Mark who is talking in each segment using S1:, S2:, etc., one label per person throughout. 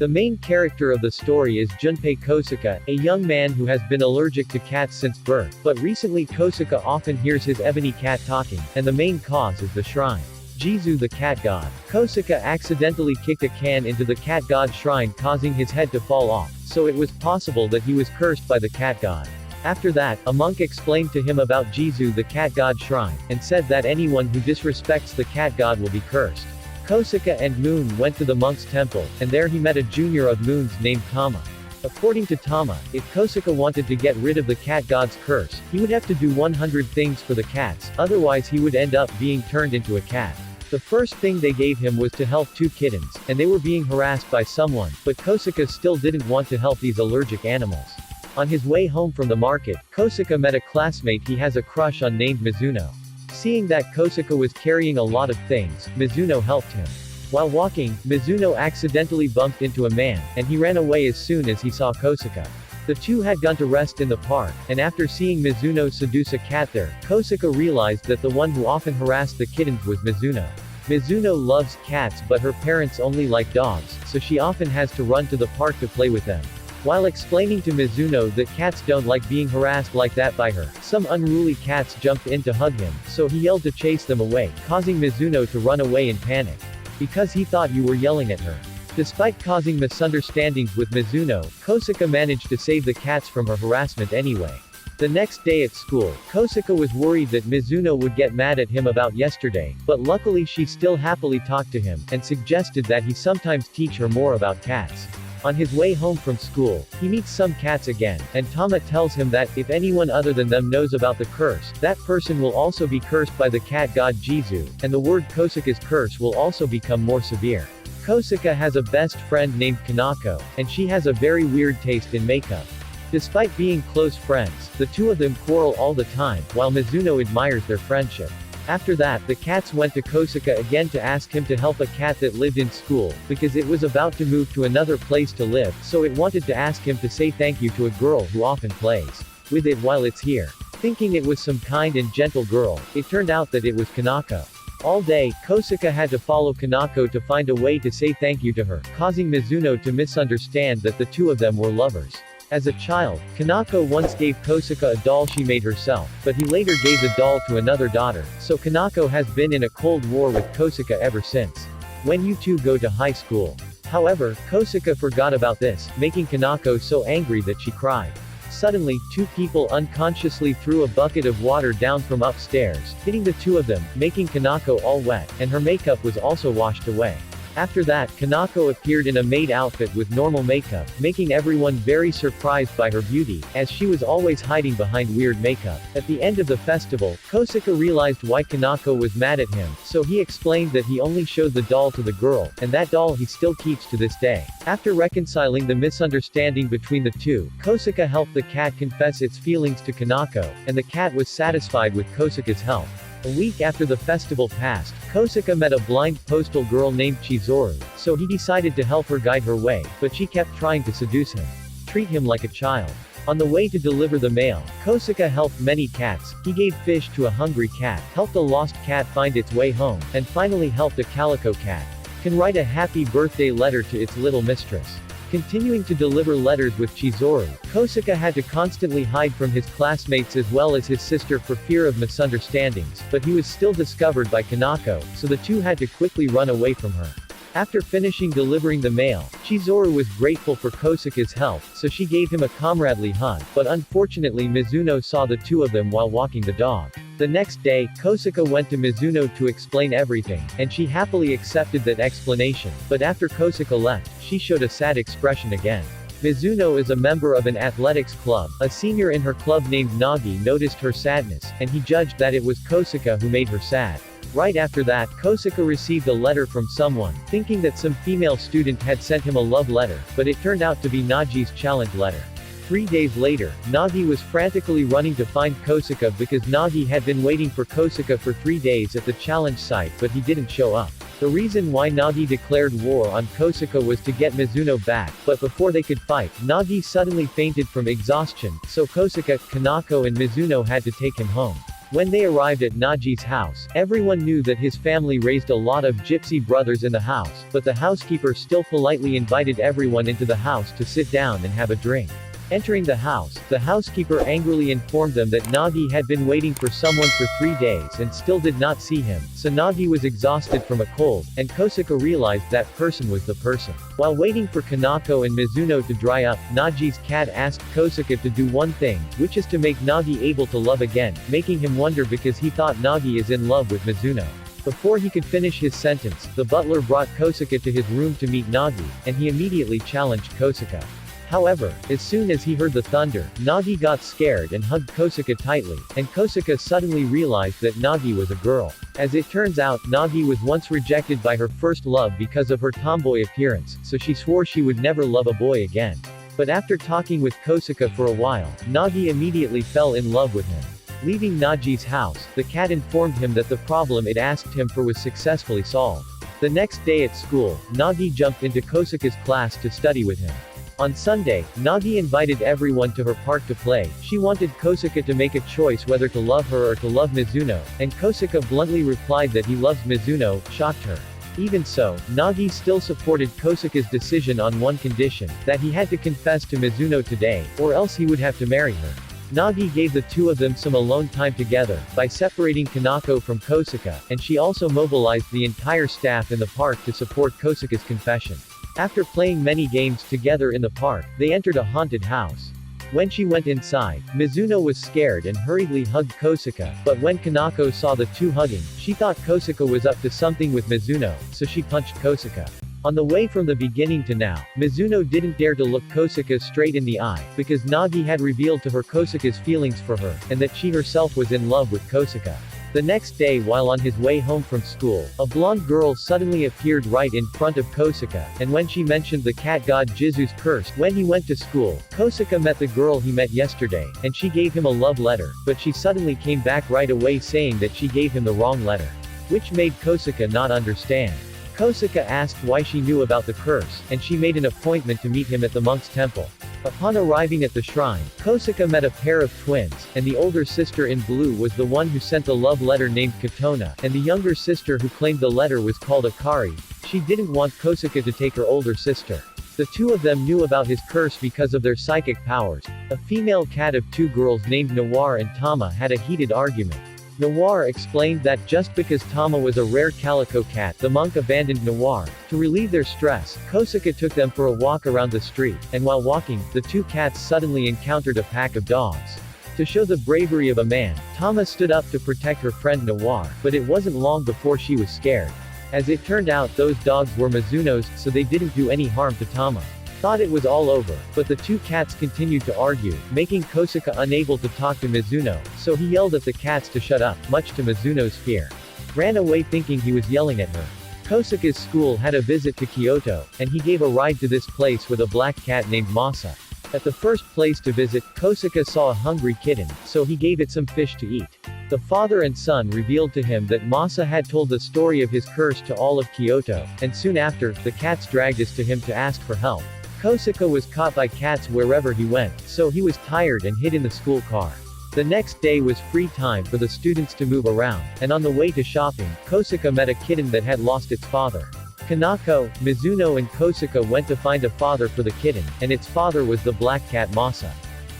S1: The main character of the story is Junpei Kousaka, a young man who has been allergic to cats since birth, but recently Kousaka often hears his ebony cat talking, and the main cause is the shrine. Jizu the cat god. Kousaka accidentally kicked a can into the cat god shrine, causing his head to fall off, so it was possible that he was cursed by the cat god. After that, a monk explained to him about Jizu the cat god shrine, and said that anyone who disrespects the cat god will be cursed. Kousaka and Moon went to the monk's temple, and there he met a junior of Moon's named Tama. According to Tama, if Kousaka wanted to get rid of the cat god's curse, he would have to do 100 things for the cats, otherwise he would end up being turned into a cat. The first thing they gave him was to help 2 kittens, and they were being harassed by someone, but Kousaka still didn't want to help these allergic animals. On his way home from the market, Kousaka met a classmate he has a crush on named Mizuno. Seeing that Kousaka was carrying a lot of things, Mizuno helped him. While walking, Mizuno accidentally bumped into a man, and he ran away as soon as he saw Kousaka. The two had gone to rest in the park, and after seeing Mizuno seduce a cat there, Kousaka realized that the one who often harassed the kittens was Mizuno. Mizuno loves cats but her parents only like dogs, so she often has to run to the park to play with them. While explaining to Mizuno that cats don't like being harassed like that by her, some unruly cats jumped in to hug him, so he yelled to chase them away, causing Mizuno to run away in panic. Because he thought you were yelling at her. Despite causing misunderstandings with Mizuno, Kousaka managed to save the cats from her harassment anyway. The next day at school, Kousaka was worried that Mizuno would get mad at him about yesterday, but luckily she still happily talked to him, and suggested that he sometimes teach her more about cats. On his way home from school, he meets some cats again, and Tama tells him that, if anyone other than them knows about the curse, that person will also be cursed by the cat god Jizu, and the word Kousaka's curse will also become more severe. Kousaka has a best friend named Kanako, and she has a very weird taste in makeup. Despite being close friends, the two of them quarrel all the time, while Mizuno admires their friendship. After that, the cats went to Kousaka again to ask him to help a cat that lived in school, because it was about to move to another place to live, so it wanted to ask him to say thank you to a girl who often plays with it while it's here. Thinking it was some kind and gentle girl, it turned out that it was Kanako. All day, Kousaka had to follow Kanako to find a way to say thank you to her, causing Mizuno to misunderstand that the two of them were lovers. As a child, Kanako once gave Kousaka a doll she made herself, but he later gave the doll to another daughter, so Kanako has been in a cold war with Kousaka ever since. When you two go to high school. However, Kousaka forgot about this, making Kanako so angry that she cried. Suddenly, 2 people unconsciously threw a bucket of water down from upstairs, hitting the 2 of them, making Kanako all wet, and her makeup was also washed away. After that, Kanako appeared in a maid outfit with normal makeup, making everyone very surprised by her beauty, as she was always hiding behind weird makeup. At the end of the festival, Kousaka realized why Kanako was mad at him, so he explained that he only showed the doll to the girl, and that doll he still keeps to this day. After reconciling the misunderstanding between the two, Kousaka helped the cat confess its feelings to Kanako, and the cat was satisfied with Kousaka's help. A week after the festival passed, Kousaka met a blind postal girl named Chizuru, so he decided to help her guide her way, but she kept trying to seduce him. Treat him like a child. On the way to deliver the mail, Kousaka helped many cats, he gave fish to a hungry cat, helped a lost cat find its way home, and finally helped a calico cat can write a happy birthday letter to its little mistress. Continuing to deliver letters with Chizuru, Kousaka had to constantly hide from his classmates as well as his sister for fear of misunderstandings, but he was still discovered by Kanako, so the two had to quickly run away from her. After finishing delivering the mail, Chizuru was grateful for Kousaka's help, so she gave him a comradely hug, but unfortunately Mizuno saw the two of them while walking the dog. The next day, Kousaka went to Mizuno to explain everything, and she happily accepted that explanation, but after Kousaka left, she showed a sad expression again. Mizuno is a member of an athletics club. A senior in her club named Nagi noticed her sadness, and he judged that it was Kousaka who made her sad. Right after that, Kousaka received a letter from someone, thinking that some female student had sent him a love letter, but it turned out to be Nagi's challenge letter. 3 days later, Nagi was frantically running to find Kousaka because Nagi had been waiting for Kousaka for 3 days at the challenge site but he didn't show up. The reason why Nagi declared war on Kousaka was to get Mizuno back, but before they could fight, Nagi suddenly fainted from exhaustion, so Kousaka, Kanako and Mizuno had to take him home. When they arrived at Naji's house, everyone knew that his family raised a lot of gypsy brothers in the house, but the housekeeper still politely invited everyone into the house to sit down and have a drink. Entering the house, the housekeeper angrily informed them that Nagi had been waiting for someone for 3 days and still did not see him, so Nagi was exhausted from a cold, and Kousaka realized that person was the person. While waiting for Kanako and Mizuno to dry up, Nagi's cat asked Kousaka to do one thing, which is to make Nagi able to love again, making him wonder because he thought Nagi is in love with Mizuno. Before he could finish his sentence, the butler brought Kousaka to his room to meet Nagi, and he immediately challenged Kousaka. However, as soon as he heard the thunder, Nagi got scared and hugged Kousaka tightly, and Kousaka suddenly realized that Nagi was a girl. As it turns out, Nagi was once rejected by her first love because of her tomboy appearance, so she swore she would never love a boy again. But after talking with Kousaka for a while, Nagi immediately fell in love with him. Leaving Nagi's house, the cat informed him that the problem it asked him for was successfully solved. The next day at school, Nagi jumped into Kousaka's class to study with him. On Sunday, Nagi invited everyone to her park to play. She wanted Kousaka to make a choice whether to love her or to love Mizuno, and Kousaka bluntly replied that he loves Mizuno, shocked her. Even so, Nagi still supported Kousaka's decision on one condition, that he had to confess to Mizuno today, or else he would have to marry her. Nagi gave the two of them some alone time together, by separating Kanako from Kousaka, and she also mobilized the entire staff in the park to support Kousaka's confession. After playing many games together in the park, they entered a haunted house. When she went inside, Mizuno was scared and hurriedly hugged Kousaka, but when Kanako saw the two hugging, she thought Kousaka was up to something with Mizuno, so she punched Kousaka. On the way from the beginning to now, Mizuno didn't dare to look Kousaka straight in the eye, because Nagi had revealed to her Kousaka's feelings for her, and that she herself was in love with Kousaka. The next day while on his way home from school, a blonde girl suddenly appeared right in front of Kousaka, and when she mentioned the cat god Jizu's curse when he went to school, Kousaka met the girl he met yesterday, and she gave him a love letter, but she suddenly came back right away saying that she gave him the wrong letter. Which made Kousaka not understand. Kousaka asked why she knew about the curse, and she made an appointment to meet him at the monk's temple. Upon arriving at the shrine, Kousaka met a pair of twins, and the older sister in blue was the one who sent the love letter named Katona, and the younger sister who claimed the letter was called Akari. She didn't want Kousaka to take her older sister. The two of them knew about his curse because of their psychic powers. A female cat of two girls named Noir and Tama had a heated argument. Noir explained that just because Tama was a rare calico cat, the monk abandoned Noir. To relieve their stress, Kousaka took them for a walk around the street, and while walking, the two cats suddenly encountered a pack of dogs. To show the bravery of a man, Tama stood up to protect her friend Noir, but it wasn't long before she was scared. As it turned out, those dogs were Mizuno's, so they didn't do any harm to Tama. Thought it was all over, but the two cats continued to argue, making Kousaka unable to talk to Mizuno, so he yelled at the cats to shut up, much to Mizuno's fear. Ran away thinking he was yelling at her. Kousaka's school had a visit to Kyoto, and he gave a ride to this place with a black cat named Masa. At the first place to visit, Kousaka saw a hungry kitten, so he gave it some fish to eat. The father and son revealed to him that Masa had told the story of his curse to all of Kyoto, and soon after, the cats dragged us to him to ask for help. Kousaka was caught by cats wherever he went, so he was tired and hid in the school car. The next day was free time for the students to move around, and on the way to shopping, Kousaka met a kitten that had lost its father. Kanako, Mizuno and Kousaka went to find a father for the kitten, and its father was the black cat Masa.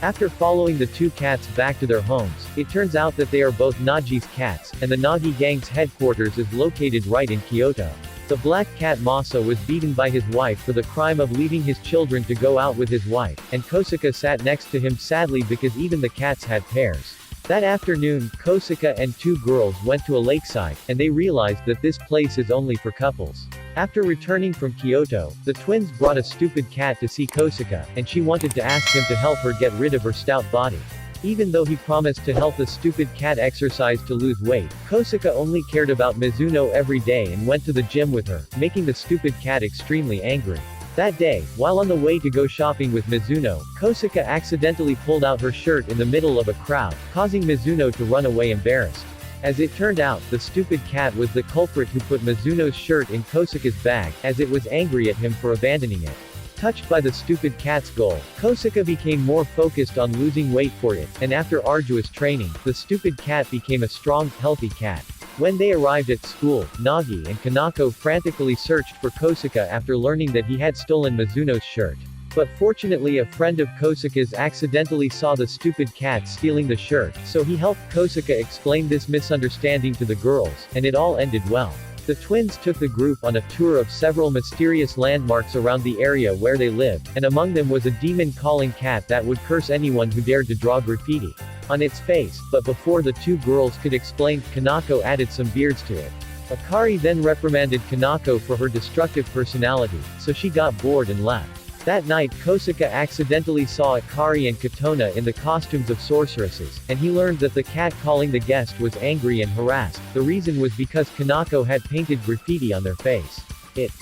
S1: After following the two cats back to their homes, it turns out that they are both Nagi's cats, and the Nagi gang's headquarters is located right in Kyoto. The black cat Masa was beaten by his wife for the crime of leaving his children to go out with his wife, and Kousaka sat next to him sadly because even the cats had pairs. That afternoon, Kousaka and two girls went to a lakeside, and they realized that this place is only for couples. After returning from Kyoto, the twins brought a stupid cat to see Kousaka, and she wanted to ask him to help her get rid of her stout body. Even though he promised to help the stupid cat exercise to lose weight, Kousaka only cared about Mizuno every day and went to the gym with her, making the stupid cat extremely angry. That day, while on the way to go shopping with Mizuno, Kousaka accidentally pulled out her shirt in the middle of a crowd, causing Mizuno to run away embarrassed. As it turned out, the stupid cat was the culprit who put Mizuno's shirt in Kousaka's bag, as it was angry at him for abandoning it. Touched by the stupid cat's goal, Kousaka became more focused on losing weight for it, and after arduous training, the stupid cat became a strong, healthy cat. When they arrived at school, Nagi and Kanako frantically searched for Kousaka after learning that he had stolen Mizuno's shirt. But fortunately a friend of Kousaka's accidentally saw the stupid cat stealing the shirt, so he helped Kousaka explain this misunderstanding to the girls, and it all ended well. The twins took the group on a tour of several mysterious landmarks around the area where they lived, and among them was a demon-calling cat that would curse anyone who dared to draw graffiti on its face, but before the two girls could explain, Kanako added some beards to it. Akari then reprimanded Kanako for her destructive personality, so she got bored and left. That night Kousaka accidentally saw Akari and Katona in the costumes of sorceresses, and he learned that the cat calling the guest was angry and harassed. The reason was because Kanako had painted graffiti on their face.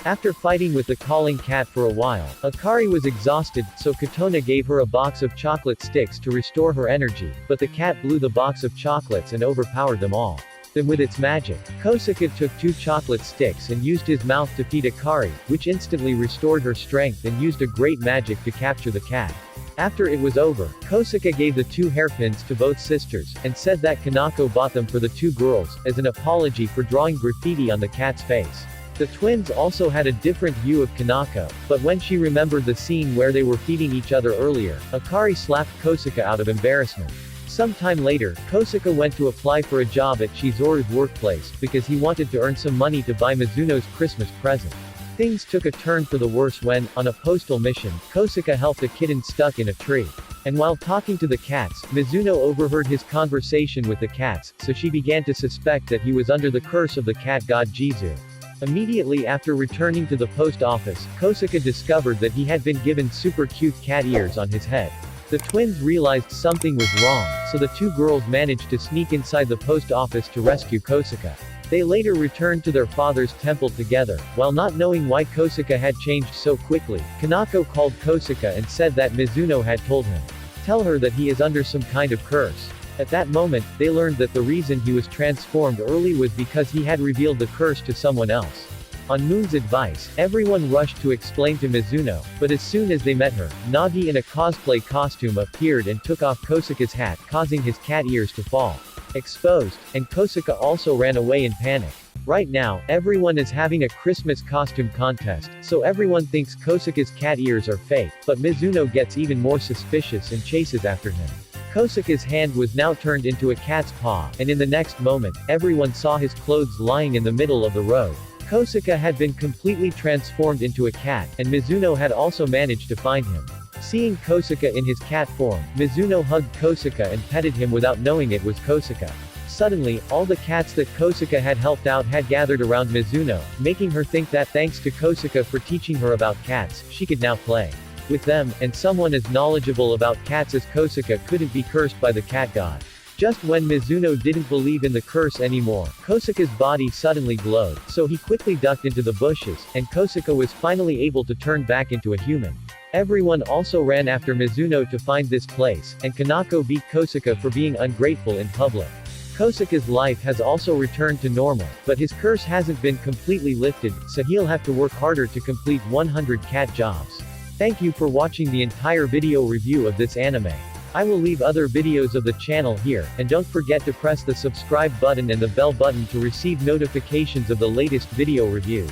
S1: After fighting with the calling cat for a while, Akari was exhausted, so Katona gave her a box of chocolate sticks to restore her energy, but the cat blew the box of chocolates and overpowered them all. Then with its magic, Kousaka took 2 chocolate sticks and used his mouth to feed Akari, which instantly restored her strength and used a great magic to capture the cat. After it was over, Kousaka gave the 2 hairpins to both sisters, and said that Kanako bought them for the 2 girls, as an apology for drawing graffiti on the cat's face. The twins also had a different view of Kanako, but when she remembered the scene where they were feeding each other earlier, Akari slapped Kousaka out of embarrassment. Some time later, Kousaka went to apply for a job at Chizoru's workplace, because he wanted to earn some money to buy Mizuno's Christmas present. Things took a turn for the worse when, on a postal mission, Kousaka helped a kitten stuck in a tree. And while talking to the cats, Mizuno overheard his conversation with the cats, so she began to suspect that he was under the curse of the cat god Jizu. Immediately after returning to the post office, Kousaka discovered that he had been given super cute cat ears on his head. The twins realized something was wrong, so the 2 girls managed to sneak inside the post office to rescue Kousaka. They later returned to their father's temple together. While not knowing why Kousaka had changed so quickly, Kanako called Kousaka and said that Mizuno had told him. Tell her that he is under some kind of curse. At that moment, they learned that the reason he was transformed early was because he had revealed the curse to someone else. On Moon's advice, everyone rushed to explain to Mizuno, but as soon as they met her, Nagi in a cosplay costume appeared and took off Kousaka's hat, causing his cat ears to fall exposed, and Kousaka also ran away in panic. Right now, everyone is having a Christmas costume contest, so everyone thinks Kousaka's cat ears are fake, but Mizuno gets even more suspicious and chases after him. Kousaka's hand was now turned into a cat's paw, and in the next moment, everyone saw his clothes lying in the middle of the road. Kousaka had been completely transformed into a cat, and Mizuno had also managed to find him. Seeing Kousaka in his cat form, Mizuno hugged Kousaka and petted him without knowing it was Kousaka. Suddenly, all the cats that Kousaka had helped out had gathered around Mizuno, making her think that thanks to Kousaka for teaching her about cats, she could now play with them, and someone as knowledgeable about cats as Kousaka couldn't be cursed by the cat god. Just when Mizuno didn't believe in the curse anymore, Kousaka's body suddenly glowed, so he quickly ducked into the bushes, and Kousaka was finally able to turn back into a human. Everyone also ran after Mizuno to find this place, and Kanako beat Kousaka for being ungrateful in public. Kousaka's life has also returned to normal, but his curse hasn't been completely lifted, so he'll have to work harder to complete 100 cat jobs. Thank you for watching the entire video review of this anime. I will leave other videos of the channel here, and don't forget to press the subscribe button and the bell button to receive notifications of the latest video reviews.